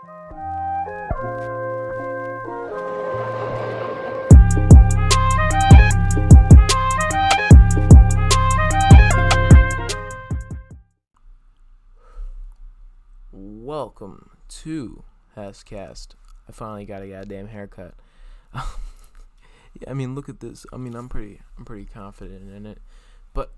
Welcome to HASSCAST. I finally got a goddamn haircut. Yeah, I mean, look at this. I mean, I'm pretty confident in it. But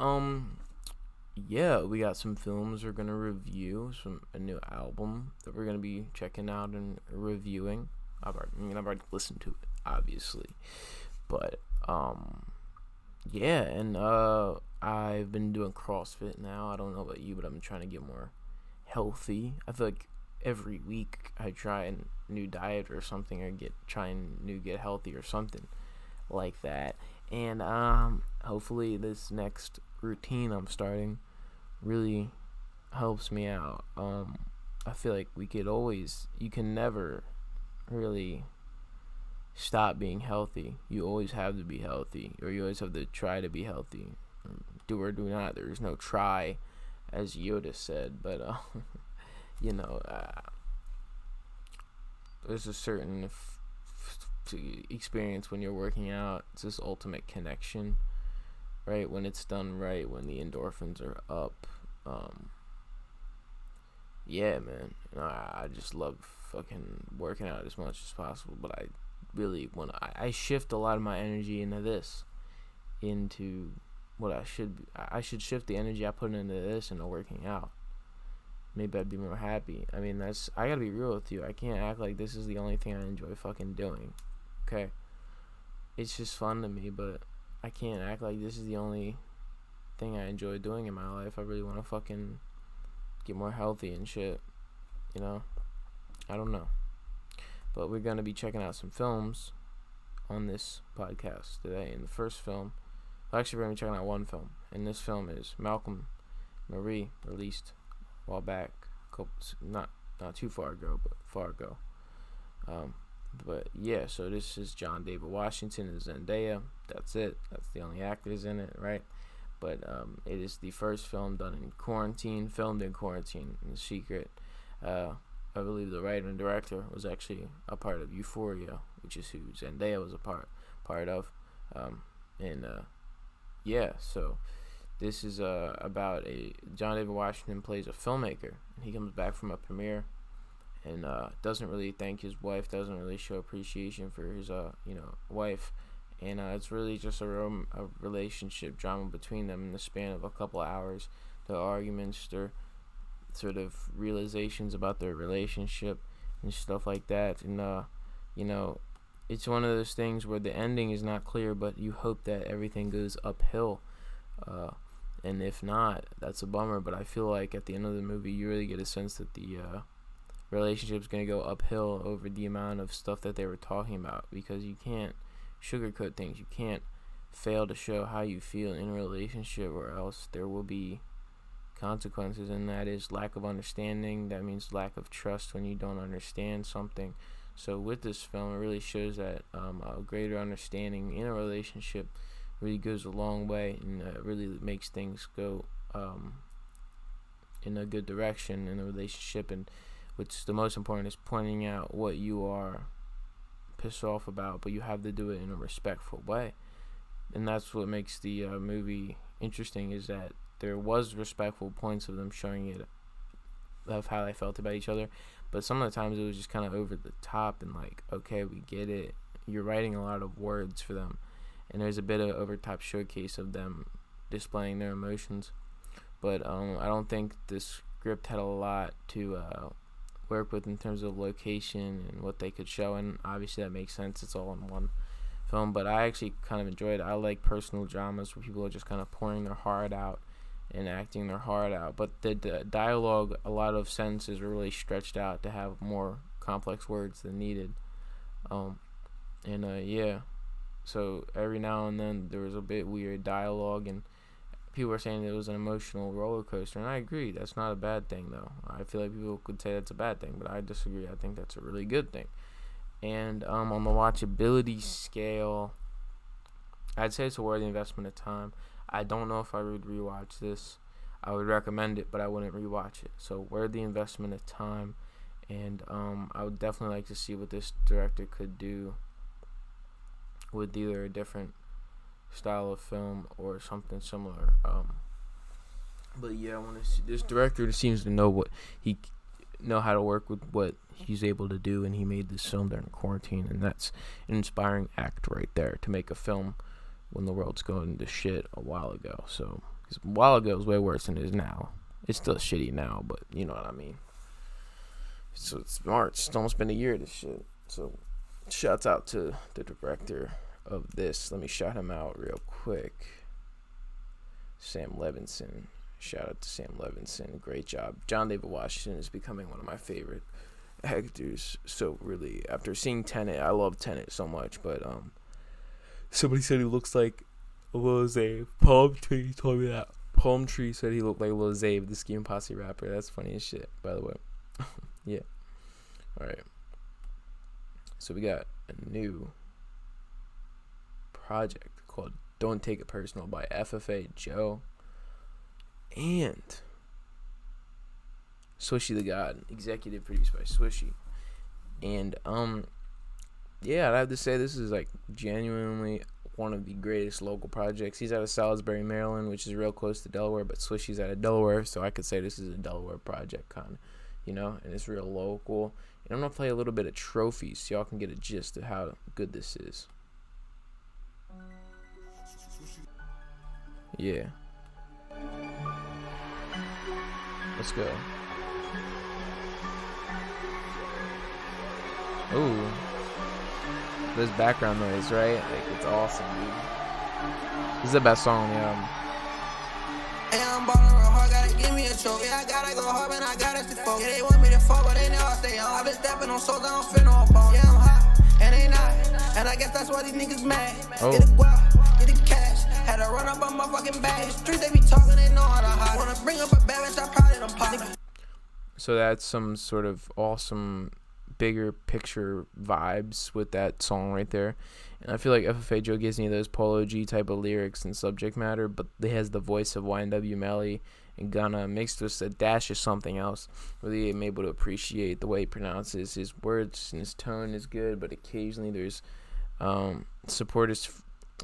yeah, we got some films we're gonna review, a new album that we're gonna be checking out and reviewing. I've already listened to it, obviously, but yeah, and I've been doing CrossFit now. I don't know about you, but I'm trying to get more healthy. I feel like every week I try a new diet or something, or get healthy or something like that. And hopefully this next routine I'm starting really helps me out. I feel like you can never really stop being healthy. You always have to be healthy, or you always have to try to be healthy. Do or do not. There is no try, as Yoda said, but there's a certain experience when you're working out. It's this ultimate connection, right? When it's done right, when the endorphins are up. Yeah, man. I just love fucking working out as much as possible, but I really I shift a lot of my energy into what I should shift the energy I put into this into working out. Maybe I'd be more happy. I mean, I gotta be real with you. I can't act like this is the only thing I enjoy fucking doing. Okay? It's just fun to me, but I can't act like this is the only thing I enjoy doing in my life. I really want to fucking get more healthy and shit. You know? I don't know. But we're gonna be checking out some films on this podcast today. And the first film, actually we're gonna be checking out one film. And this film is Malcom and Marie, released a while back, not too far ago, but far ago. But yeah, so this is John David Washington and Zendaya. That's it. That's the only actors in it, right? But it is the first film done in quarantine, filmed in quarantine, in secret. I believe the writer and director was actually a part of Euphoria, which is who Zendaya was a part of. Yeah, so this is about John David Washington plays a filmmaker, and he comes back from a premiere and doesn't really thank his wife, doesn't really show appreciation for his wife, and it's really just a relationship drama between them in the span of a couple of hours. The arguments, their sort of realizations about their relationship and stuff like that, and it's one of those things where the ending is not clear, but you hope that everything goes uphill. And if not, that's a bummer. But I feel like at the end of the movie, you really get a sense that the relationship's going to go uphill over the amount of stuff that they were talking about, because you can't sugarcoat things. You can't fail to show how you feel in a relationship, or else there will be consequences, and that is lack of understanding. That means lack of trust when you don't understand something. So with this film, it really shows that a greater understanding in a relationship really goes a long way, and really makes things go in a good direction in a relationship. And what's the most important is pointing out what you are pissed off about, but you have to do it in a respectful way. And that's what makes the movie interesting, is that there was respectful points of them showing it, of how they felt about each other, but some of the times it was just kind of over the top, and like, okay, we get it, you're writing a lot of words for them, and there's a bit of over-top showcase of them displaying their emotions. But I don't think this script had a lot to work with in terms of location and what they could show, and obviously that makes sense, it's all in one film. But I actually kind of enjoyed it. I like personal dramas where people are just kind of pouring their heart out and acting their heart out, but the dialogue, a lot of sentences were really stretched out to have more complex words than needed. Yeah, so every now and then there was a bit weird dialogue, and people were saying it was an emotional roller coaster, and I agree, that's not a bad thing though. I feel like people could say that's a bad thing, but I disagree. I think that's a really good thing. And on the watchability scale, I'd say it's a worthy investment of time. I don't know if I would rewatch this. I would recommend it, but I wouldn't rewatch it. So worthy investment of time, And I would definitely like to see what this director could do with either a different style of film or something similar. But yeah, I want to see this director seems to know how to work with what he's able to do, and he made this film during quarantine, and that's an inspiring act right there, to make a film when the world's going to shit a while ago. So, 'cause a while ago was way worse than it is now. It's still shitty now, but you know what I mean. So it's March. It's almost been a year of this shit. So shouts out to the director of this. Let me shout him out real quick. Sam Levinson. Shout out to Sam Levinson. Great job. John David Washington is becoming one of my favorite actors. So really, after seeing Tenet, I love Tenet so much. But somebody said he looks like Lil Zay. Palm Tree told me that. Palm Tree said he looked like Lil Zay, the Scheme Posse rapper. That's funny as shit, by the way. Yeah. Alright. So we got a new project called Don't Take It Personal by FFA Johh and Swishy the God, executive produced by Swishy. And yeah, I'd have to say this is like genuinely one of the greatest local projects. He's out of Salisbury, Maryland, which is real close to Delaware, but Swishy's out of Delaware, so I could say this is a Delaware project kind of. You know, and it's real local. And I'm going to play a little bit of Trophies so y'all can get a gist of how good this is. Yeah. Let's go. Ooh. This background noise, right? Like, it's awesome, dude. This is the best song on the album. Hey, I'm ballin' real hard, gotta give me a choke. Yeah, I gotta go hard, man, I gotta stay focused. Yeah, they want me to fall, but they never stay on. I've been stepping on souls, I don't feel no bone. Yeah, I'm hot, and they not. And I guess that's why these niggas mad. Oh. Get the guap, get the cash. Had to run up on my fucking bag. The streets, they be talking, they know how to hide. Wanna bring up a bad bitch, I probably done pop. So that's some sort of awesome bigger picture vibes with that song right there. And I feel like FFA Johh gives me those Polo G type of lyrics and subject matter, but he has the voice of YNW Melly and Gunna mixed with a dash of something else. Really am able to appreciate the way he pronounces his words, and his tone is good, but occasionally there's supporters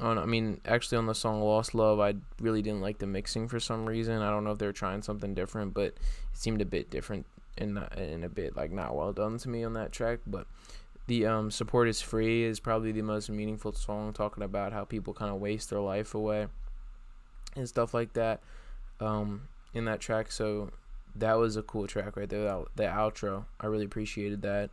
actually on the song Lost Love, I really didn't like the mixing for some reason. I don't know if they were trying something different, but it seemed a bit different and a bit like not well done to me on that track. But the Support Is Free is probably the most meaningful song, talking about how people kind of waste their life away and stuff like that in that track. So that was a cool track right there. The outro, I really appreciated that.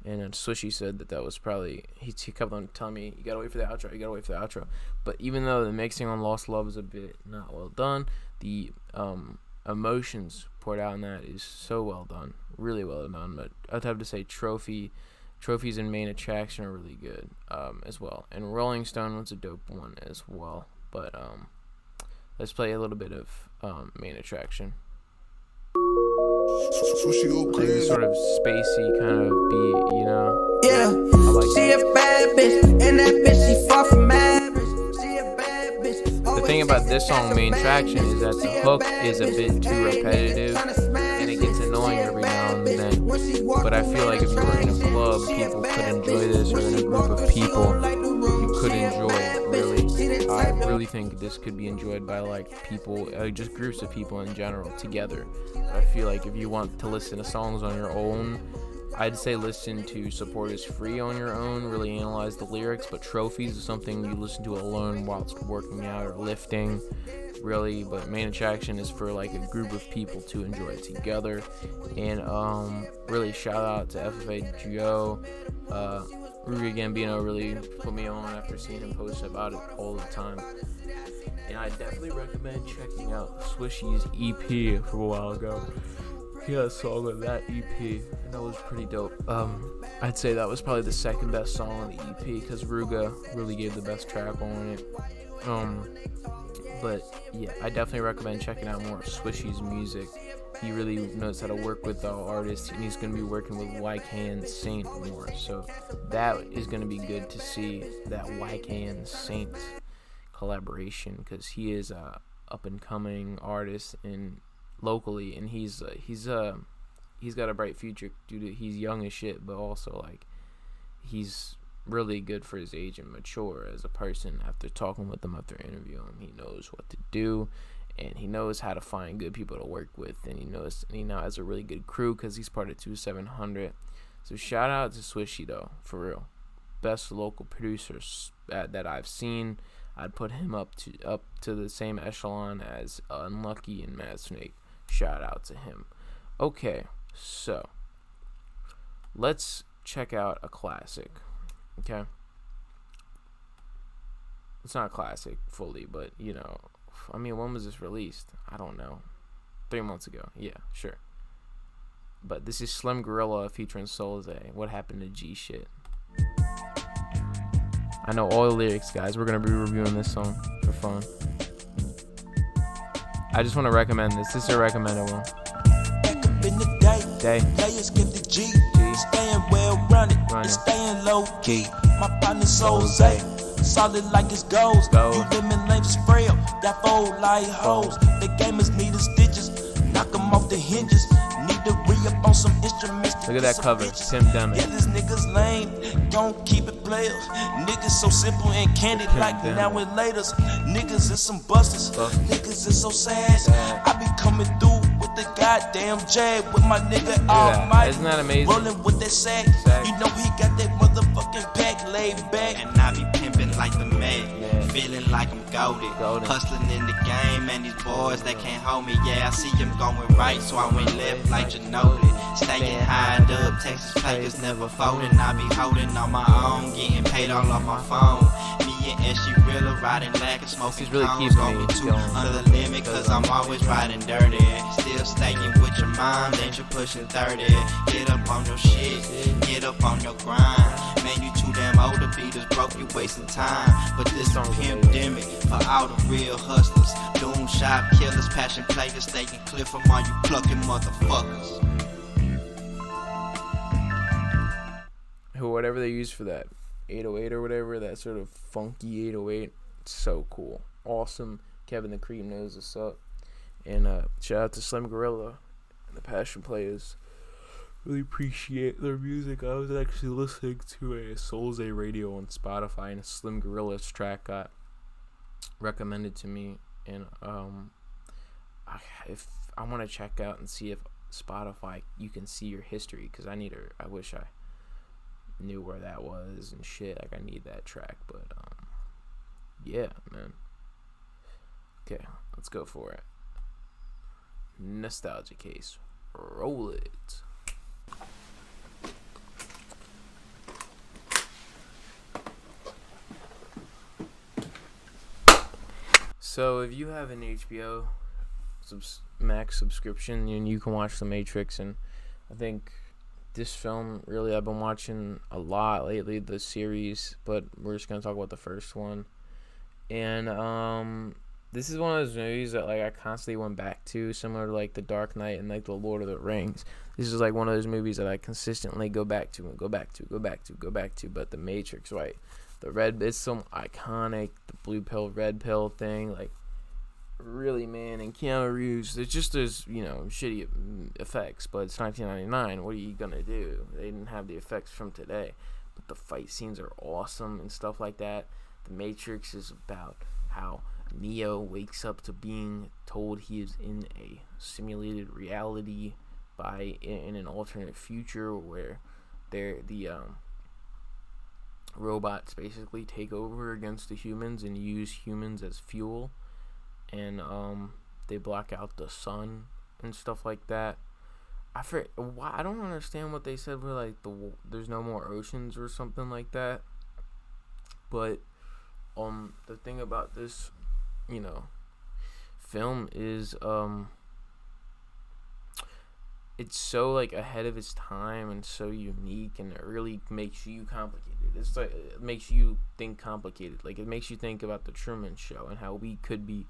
And Swishy said that was probably, he kept on telling me, you gotta wait for the outro. But even though the mixing on Lost Love is a bit not well done, the emotions poured out in that is so well done, really well done. But I'd have to say Trophies and Main Attraction are really good as well. And Rolling Stone was a dope one as well. But let's play a little bit of Main Attraction. Like this sort of spacey kind of beat, you know? Yeah, like she a bad bitch, and that bitch, she far from average. She a bad bitch. The thing about this song, Main Traction, is that the hook is a bit too repetitive, and it gets annoying every now and then. But I feel like if you were in a club, people could enjoy this, or in a group of people, you could enjoy it, really. I really think this could be enjoyed by like people, just groups of people in general, together. I feel like if you want to listen to songs on your own, I'd say listen to Support Is Free on your own, really analyze the lyrics, but Trophies is something you listen to alone whilst working out or lifting, really. But Main Attraction is for like a group of people to enjoy it together. And really shout out to FFA Johh. Rudy Gambino really put me on after seeing him post about it all the time. And I definitely recommend checking out Swishy's EP from a while ago. He had a song on that EP, and that was pretty dope. I'd say that was probably the second best song on the EP, because Ruga really gave the best track on it. But yeah, I definitely recommend checking out more of Swishy's music. He really knows how to work with artists, and he's going to be working with YK and Saint more. So that is going to be good to see, that YK and Saint collaboration, because he is a up and coming artist locally, and he's he's got a bright future due to he's young as shit, but also like he's really good for his age and mature as a person. After talking with him, after interviewing him, he knows what to do, and he knows how to find good people to work with, and he now has a really good crew because he's part of 2700. So shout out to Swishy though, for real, best local producers that I've seen. I'd put him up to the same echelon as Unlucky and Mad Snake. Shout out to him. Okay, so let's check out a classic. Okay, it's not a classic fully, but you know, I mean, when was this released? I don't know. 3 months ago. Yeah, sure. But this is Slim Gorilla featuring Soulze. What happened to G shit? I know all the lyrics, guys. We're gonna be reviewing this song for fun. I just want to recommend this. This is a recommended one. Back up in the day, players get the G. Staying well running, and staying low key. My partner Soulze, solid like it's gold. You lemon lames is frail, that fold like hoes. The gamers need the stitches, knock them off the hinges. Need to re-up on some instruments. Look at that cover, Tim Dunn. Yeah, this nigga's lame, don't keep it players. Niggas so simple and candid like now and laters. Niggas is some busters, niggas is so sad. I be coming through with the goddamn jab with my nigga Almighty. Isn't that amazing? Rolling with that sack. You know he got that motherfucking pack laid back. And I be pimping like the Meg, feeling like I'm goated. Hustling in the game, and these boys they can't hold me. Yeah, I see them going right, so I went left like Ginobili. Staying high up, Texas players never folding. I be holding on my own, getting paid all off my phone. Me and she really riding like a smoking really cones. keeps me Going two going. under the limit, cause I'm always riding dirty. Still staying with your mom, then you're pushing 30. Get up on your shit, get up on your grind. Man, you too damn old to be this broke, you wasting time. But this on pandemic for all the real hustlers. Doom shop killers, passion players, staying clear from all you plucking motherfuckers. Whatever they use for that 808 or whatever, that sort of funky 808, it's so cool, awesome. Kevin the Cream knows what's up. And shout out to Slim Gorilla and the Passion Players. Really appreciate their music. I was actually listening to a Soulze radio on Spotify, and a Slim Gorilla's track got recommended to me. And if I want to check out and see if Spotify you can see your history, because I wish I knew where that was and shit. Like, I need that track. But yeah, man. Okay, let's go for it. Nostalgia case, roll it. So if you have an HBO Max subscription, and you can watch The Matrix, and I think this film, really, I've been watching a lot lately, the series, but we're just going to talk about the first one. And this is one of those movies that like I constantly went back to, similar to like The Dark Knight and like The Lord of the Rings. This is like one of those movies that I consistently go back to. But The Matrix, right? The red, it's so iconic. The blue pill, red pill thing, like, really, man. And Keanu Reeves, there's shitty effects, but it's 1999. What are you gonna do? They didn't have the effects from today, but the fight scenes are awesome and stuff like that. The Matrix is about how Neo wakes up to being told he is in a simulated reality in an alternate future where the robots basically take over against the humans and use humans as fuel, and they block out the sun and stuff like that. I don't understand what they said where like there's no more oceans or something like that. But the thing about this, film is it's so like ahead of its time and so unique, and it really makes you complicated. It's like it makes you think complicated. Like, it makes you think about the Truman Show and how we could be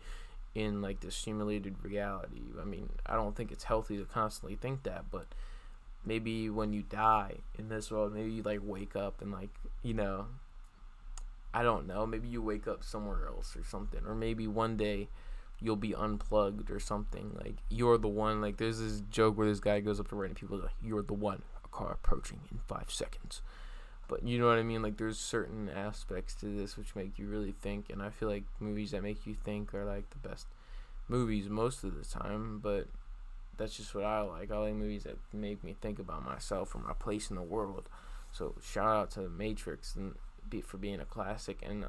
in like the simulated reality. I mean, I don't think it's healthy to constantly think that, but maybe when you die in this world, maybe you like wake up and like, I don't know, maybe you wake up somewhere else or something, or maybe one day you'll be unplugged or something. Like, you're the one. Like, there's this joke where this guy goes up to random people like, "You're the one. A car approaching in 5 seconds." But you know what I mean? Like, there's certain aspects to this which make you really think, and I feel like movies that make you think are like the best movies most of the time. But that's just what I like. I like movies that make me think about myself or my place in the world. So shout out to The Matrix for being a classic. And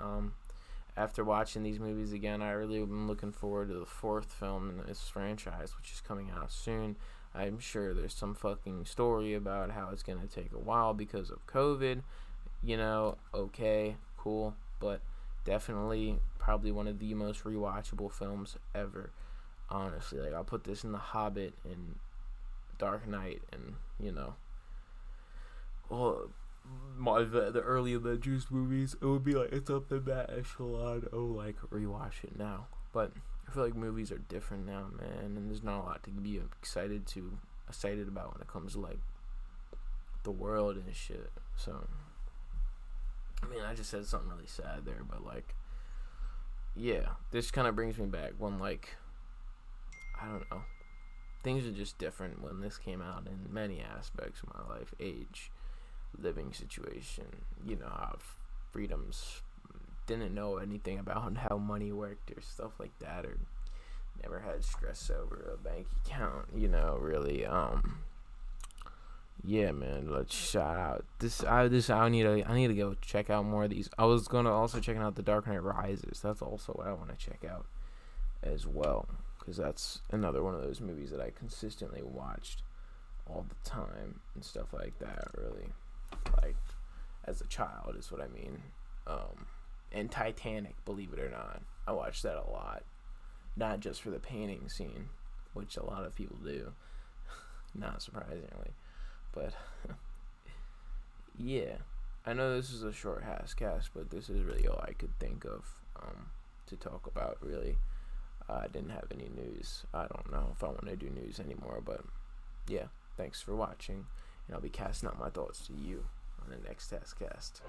after watching these movies again, I really am looking forward to the 4th film in this franchise, which is coming out soon. I'm sure there's some fucking story about how it's going to take a while because of COVID. You know, okay, cool. But definitely probably one of the most rewatchable films ever. Honestly, like, I'll put this in The Hobbit and Dark Knight and, you know, well, the early Avengers movies. It would be like, it's up in that echelon. Oh, like, rewatch it now. But I feel like movies are different now, man, and there's not a lot to be excited about when it comes to, like, the world and shit. So, I mean, I just said something really sad there, but, like, yeah, this kind of brings me back when, like, I don't know, things are just different when this came out in many aspects of my life, age, living situation, you know, how freedoms, didn't know anything about how money worked or stuff like that, or never had stress over a bank account, you know, really. Yeah, man, let's shout out I need to go check out more of these. I was gonna also check out The Dark Knight Rises. That's also what I want to check out as well, because that's another one of those movies that I consistently watched all the time and stuff like that, really, like, as a child is what I mean. And Titanic, believe it or not, I watched that a lot, not just for the painting scene, which a lot of people do, not surprisingly, but yeah, I know this is a short HASSCAST, but this is really all I could think of to talk about, really. I didn't have any news. I don't know if I want to do news anymore, but yeah, thanks for watching, and I'll be casting out my thoughts to you on the next HASSCAST.